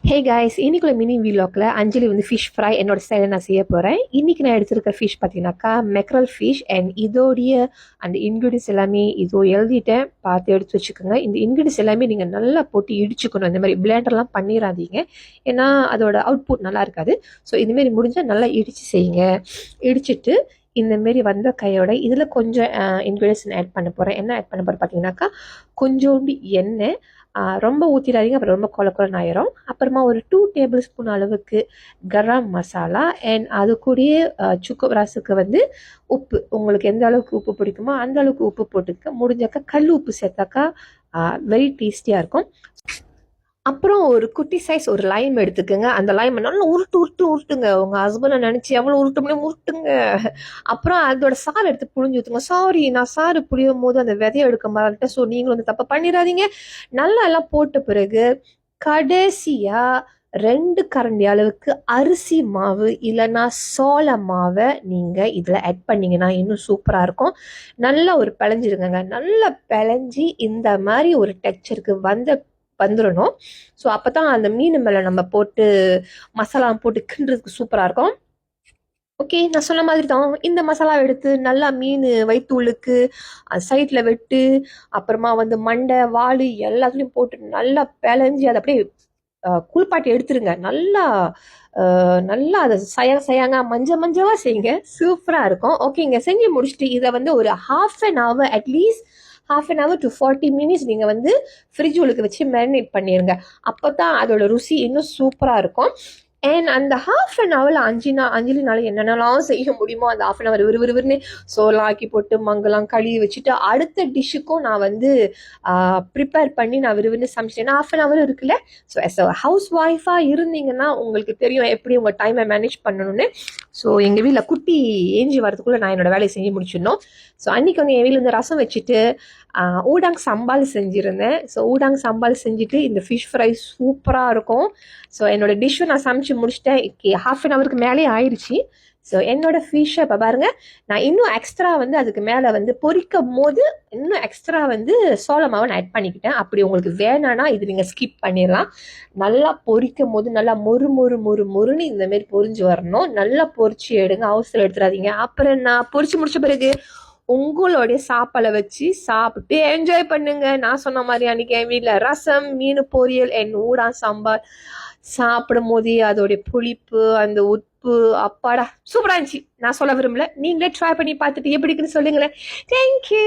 Hey guys, இன்னைக்குள்ள mini வீலாக்ல அஞ்சலி வந்து fish fry என்னோட ஸ்டைலில் நான் செய்ய போகிறேன். இன்னைக்கு நான் எடுத்திருக்க ஃபிஷ் பார்த்தீங்கன்னாக்கா மெக்ரல் ஃபிஷ். அண்ட் இதோடைய அந்த இன்க்ரீடியன்ஸ் எல்லாமே இதோ எழுதிட்டேன், பார்த்து எடுத்து வச்சுக்கோங்க. இந்த இன்க்ரீடியன்ஸ் எல்லாமே நீங்கள் நல்லா போட்டு இடிச்சுக்கணும். இந்த மாதிரி பிளேண்டர்லாம் பண்ணிடாதீங்க, ஏன்னா அதோட அவுட்புட் நல்லா இருக்காது. ஸோ இதுமாரி முடிஞ்சால் நல்லா இடித்து செய்யுங்க. இடிச்சிட்டு இந்தமாரி வந்த கையோட இதில் கொஞ்சம் இன்க்ரீடியன்ஸ் ஆட் பண்ண போகிறேன். என்ன ஆட் பண்ண போகிறேன் பார்த்தீங்கன்னாக்கா கொஞ்சோண்டு எண்ணெய், ரொம்ப ஊற்றிடாதீங்க, அப்புறம் ரொம்ப கொலன்னு ஆயிரும். அப்புறமா ஒரு 2 டேபிள் ஸ்பூன் அளவுக்கு கரம் மசாலா. அண்ட் அது கூடயே சுக்கு ராசுக்கு வந்து உப்பு, உங்களுக்கு எந்த அளவுக்கு உப்பு பிடிக்குமோ அந்த அளவுக்கு உப்பு போட்டுக்க. முடிஞ்சாக்கா கல் உப்பு சேர்த்தாக்கா வெரி டேஸ்டியாக இருக்கும். அப்புறம் ஒரு குட்டி சைஸ் ஒரு லைம் எடுத்துக்கோங்க. அந்த லைம் நல்லா உருட்டுங்க. உங்கள் ஹஸ்பண்டை நினச்சி எவ்வளோ உருட்டு முடியும் உருட்டுங்க. அப்புறம் அதோட சாறு எடுத்து புழிஞ்சு ஊற்றுங்க. சாரி, நான் சாறு புளியும் போது அந்த விதையை எடுக்க மாட்டேன். ஸோ நீங்களும் வந்து தப்பை பண்ணிடாதீங்க. நல்லா எல்லாம் போட்ட பிறகு கடைசியாக 2 கரண்டி அளவுக்கு அரிசி மாவு இல்லைன்னா சோள மாவை நீங்கள் இதில் ஆட் பண்ணிங்கன்னா இன்னும் சூப்பராக இருக்கும். நல்லா ஒரு பிழைஞ்சிருங்க. நல்லா பிழைஞ்சி இந்த மாதிரி ஒரு டெக்ஸ்சருக்கு வந்துடணும். ஸோ அப்போ தான் அந்த மீன் மேலே நம்ம போட்டு மசாலா போட்டு கிண்டுறதுக்கு சூப்பராக இருக்கும். ஓகே, நான் சொன்ன மாதிரி தான் இந்த மசாலா எடுத்து நல்லா மீன் வயிற்றுள்ளுக்கு சைடில் வெட்டு, அப்புறமா வந்து மண்டை வால் எல்லாத்துலேயும் போட்டு நல்லா பிழைஞ்சி அதை அப்படியே குளிப்பாட்டி எடுத்துருங்க. நல்லா நல்லா அதை சயாங்க மஞ்சவா செய்யுங்க, சூப்பராக இருக்கும். ஓகேங்க, செஞ்சு முடிச்சுட்டு இதை வந்து ஒரு half an hour at least half an hour to 40 minutes நீங்கள் வந்து ஃப்ரிட்ஜ் உள்ளுக்கு வச்சு மேரினேட் பண்ணிடுங்க. அப்போ தான் அதோட ருசி இன்னும் சூப்பராக இருக்கும். அண்ட் அந்த half an hourல அஞ்சலினால என்னென்னலாம் செய்ய முடியுமோ அந்த half an hour விறுவிறுன்னு சோளம் ஆக்கி போட்டு மங்கலாம் கழுவி வச்சுட்டு அடுத்த டிஷ்ஷுக்கும் நான் வந்து ப்ரிப்பேர் பண்ணி நான் விறுவிறுன்னு சமைச்சிட்டேன். half an hour இருக்குல்ல. ஸோ as a ஹவுஸ் ஒய்ஃபாக இருந்தீங்கன்னா உங்களுக்கு தெரியும் எப்படி உங்கள் டைமை மேனேஜ் பண்ணணும்னு. ஸோ எங்கள் வீட்டில் குட்டி ஏஞ்சி வரதுக்குள்ளே நான் என்னோடய வேலையை செஞ்சு முடிச்சிடணும். ஸோ அன்றைக்கி வந்து என் வீட்டில் வந்து ரசம் வச்சுட்டு ஊடாங் சம்பால் செஞ்சுருந்தேன். ஸோ ஊடாங் சம்பால் செஞ்சுட்டு இந்த ஃபிஷ் ஃப்ரை சூப்பராக இருக்கும். ஸோ என்னோடய டிஷ்ஷை நான் சமைச்சு முடிச்சிட்டேன். half an hourக்கு மேலே ஆயிடுச்சு. ஸோ என்னோடய ஃபிஷ்ஷை இப்போ பாருங்கள், நான் இன்னும் எக்ஸ்ட்ரா வந்து அதுக்கு மேலே வந்து பொரிக்கும் போது இன்னும் எக்ஸ்ட்ரா வந்து சோள மாவை நான் ஆட் பண்ணிக்கிட்டேன். அப்படி உங்களுக்கு வேணான்னா இது நீங்கள் ஸ்கிப் பண்ணிடலாம். நல்லா பொரிக்கும் போது நல்லா மொறுன்னு இந்தமாரி பொரிஞ்சு வரணும். நல்லா பொரிச்சு எடுங்க, அவசரம் எடுத்துடாதீங்க. அப்புறம் நான் பொரிச்சு முடிச்ச பிறகு உங்களுடைய சாப்பாடை வச்சு சாப்பிட்டு என்ஜாய் பண்ணுங்க. நான் சொன்ன மாதிரி அன்றைக்கி என் வீட்டில் ரசம், மீன் பொரியல், என் ஊடா சாம்பார் சாப்பிடும் போதே அதோடைய புளிப்பு, அந்த உப்பு, அப்பாடா சூப்பராக இருந்துச்சு. நான் சொல்ல விரும்பல, நீங்களே ட்ரை பண்ணி பார்த்துட்டு எப்படி இருக்குன்னு சொல்லுங்களேன். தேங்க்யூ.